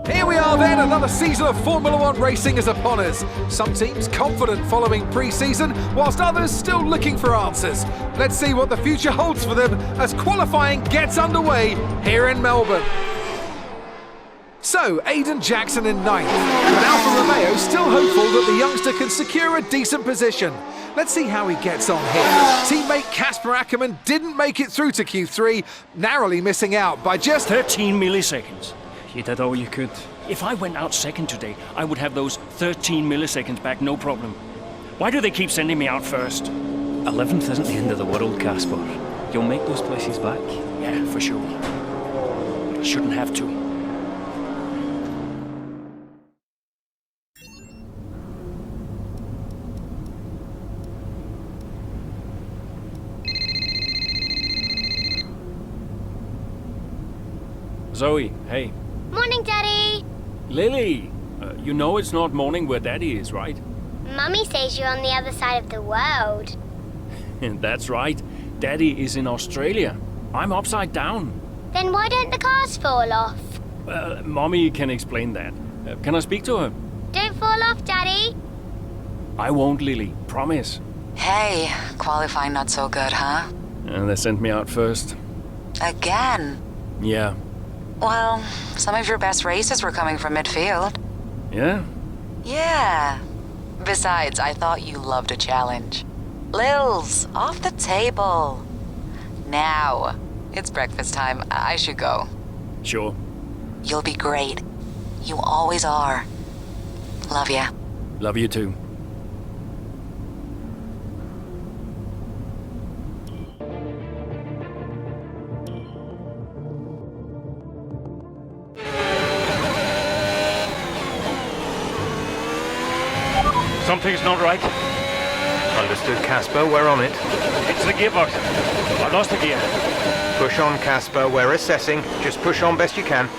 Here we are then, another season of Formula One racing is upon us. Some teams confident following pre-season, whilst others still looking for answers. Let's see what the future holds for them as qualifying gets underway here in Melbourne. So, Aiden Jackson in ninth, but Alfa Romeo still hopeful that the youngster can secure a decent position. Let's see how he gets on here. Teammate Casper Ackerman didn't make it through to Q3, narrowly missing out by just 13 milliseconds. You did all you could. If I went out second today, I would have those 13 milliseconds back, no problem. Why do they keep sending me out first? 11th isn't the end of the world, Casper. You'll make those places back. Yeah, for sure. But I shouldn't have to. Zoe, hey. Morning, Daddy. Lily, you know it's not morning where Daddy is, right? Mummy says you're on the other side of the world. That's right. Daddy is in Australia. I'm upside down. Then why don't the cars fall off? Mommy can explain that. Can I speak to her? Don't fall off, Daddy. I won't, Lily. Promise. Hey, qualifying not so good, huh? They sent me out first. Again? Yeah. Well, some of your best races were coming from midfield. Yeah? Yeah. Besides, I thought you loved a challenge. Lils, off the table. Now, it's breakfast time. I should go. Sure. You'll be great. You always are. Love ya. Love you too. Something's not right. Understood, Casper. We're on it. It's the gearbox. I lost the gear. Push on, Casper. We're assessing. Just push on best you can.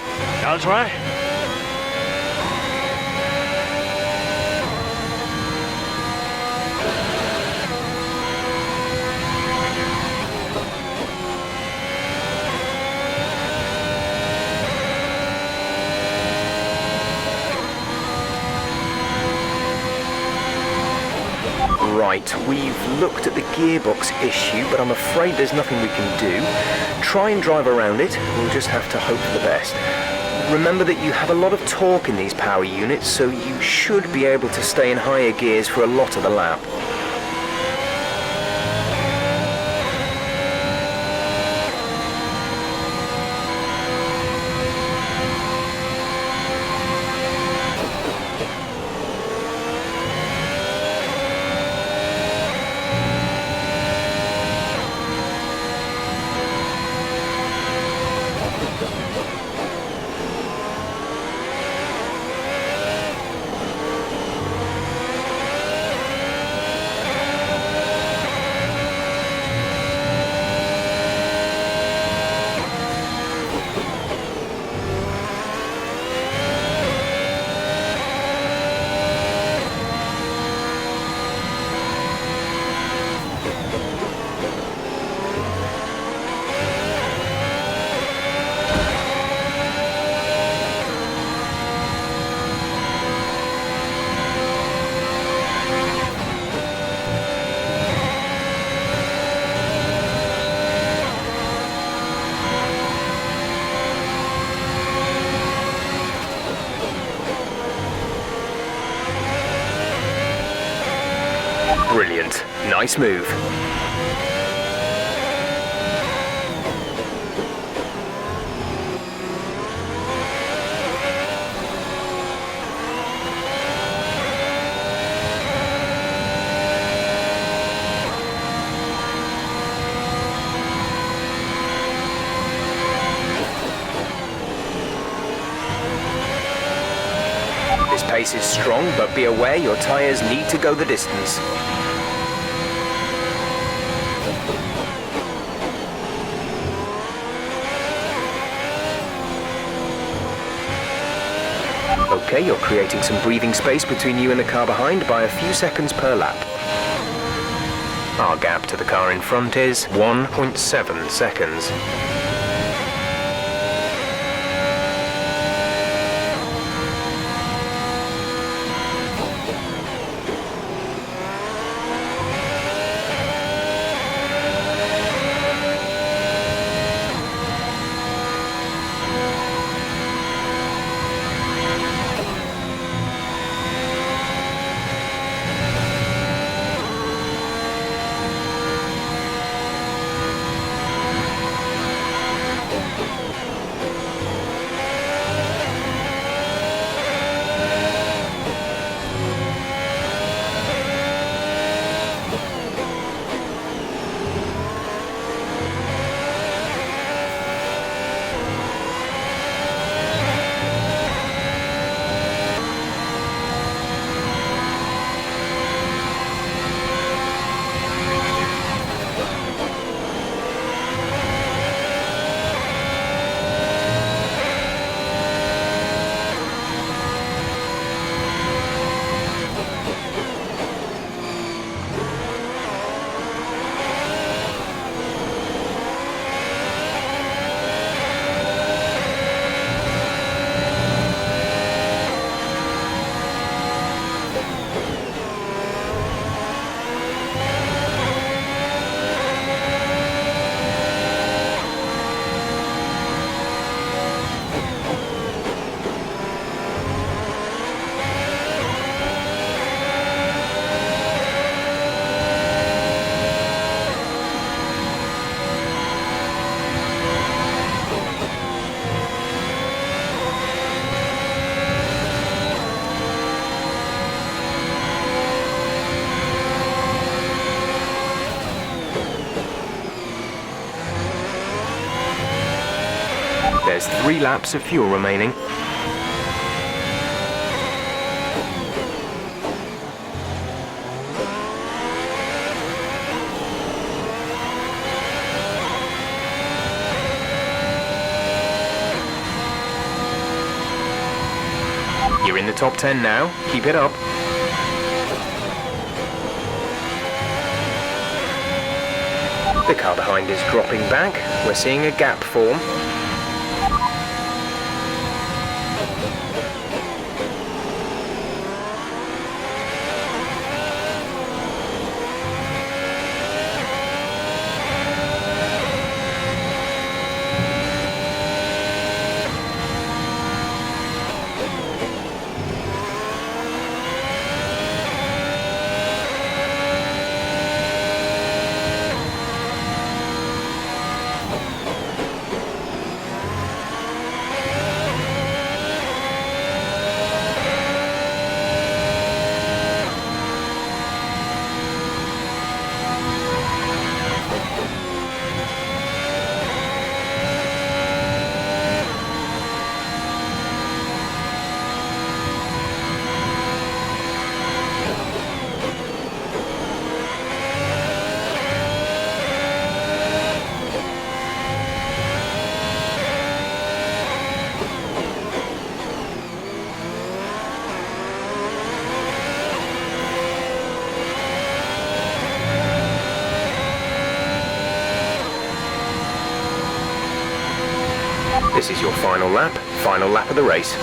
I'll try. Right, we've looked at the gearbox issue, but I'm afraid there's nothing we can do. Try and drive around it. We'll just have to hope for the best. Remember that you have a lot of torque in these power units, so you should be able to stay in higher gears for a lot of the lap. Brilliant. Nice move. This pace is strong, but be aware your tyres need to go the distance. Okay, you're creating some breathing space between you and the car behind by a few seconds per lap. Our gap to the car in front is 1.7 seconds. There's 3 laps of fuel remaining. You're in the top 10 now. Keep it up. The car behind is dropping back. We're seeing a gap form. This is your final lap of the race.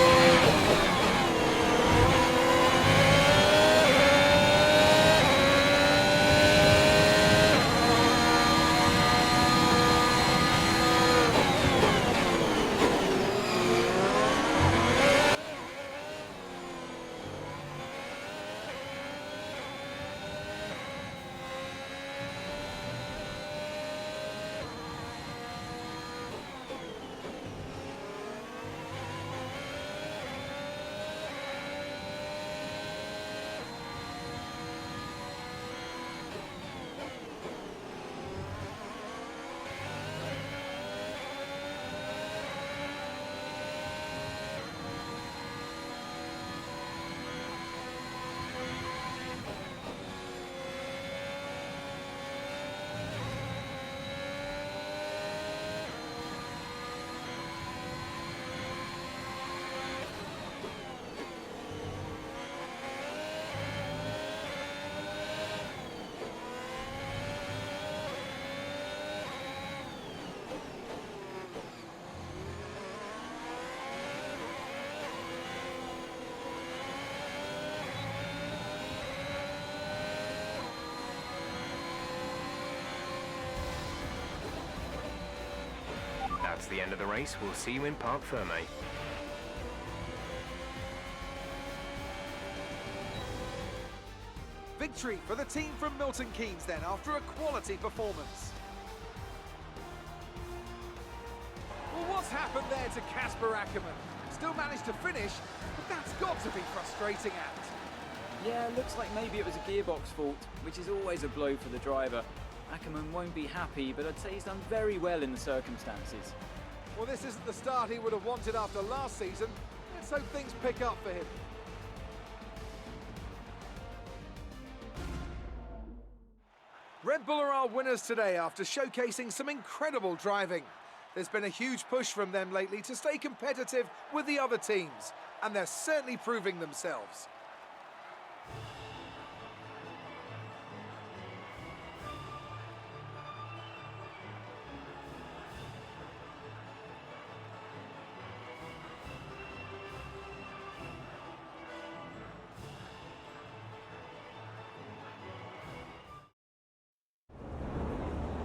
That's the end of the race. We'll see you in Parc Ferme. Victory for the team from Milton Keynes then, after a quality performance. Well, what's happened there to Casper Ackermann? Still managed to finish, but that's got to be frustrating at. Yeah, looks like maybe it was a gearbox fault, which is always a blow for the driver. Ackermann won't be happy, but I'd say he's done very well in the circumstances. Well, this isn't the start he would have wanted after last season. Let's hope things pick up for him. Red Bull are our winners today after showcasing some incredible driving. There's been a huge push from them lately to stay competitive with the other teams, and they're certainly proving themselves.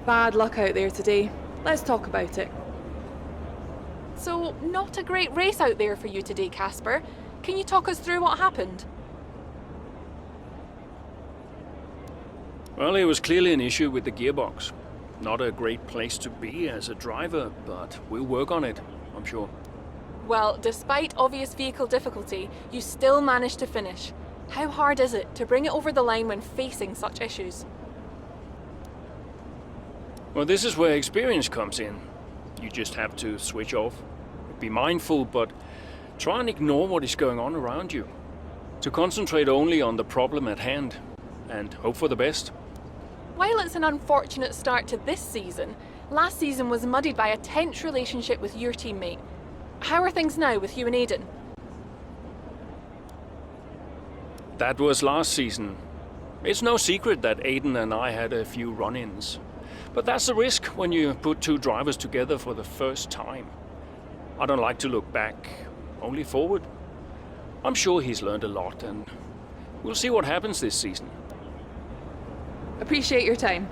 Bad luck out there today. Let's talk about it. So, not a great race out there for you today, Casper. Can you talk us through what happened? Well, it was clearly an issue with the gearbox. Not a great place to be as a driver, but we'll work on it, I'm sure. Well, despite obvious vehicle difficulty, you still managed to finish. How hard is it to bring it over the line when facing such issues? Well, this is where experience comes in. You just have to switch off, be mindful, but try and ignore what is going on around you. To concentrate only on the problem at hand and hope for the best. While it's an unfortunate start to this season, last season was muddied by a tense relationship with your teammate. How are things now with you and Aiden? That was last season. It's no secret that Aiden and I had a few run-ins. But that's the risk when you put two drivers together for the first time. I don't like to look back, only forward. I'm sure he's learned a lot, and we'll see what happens this season. Appreciate your time.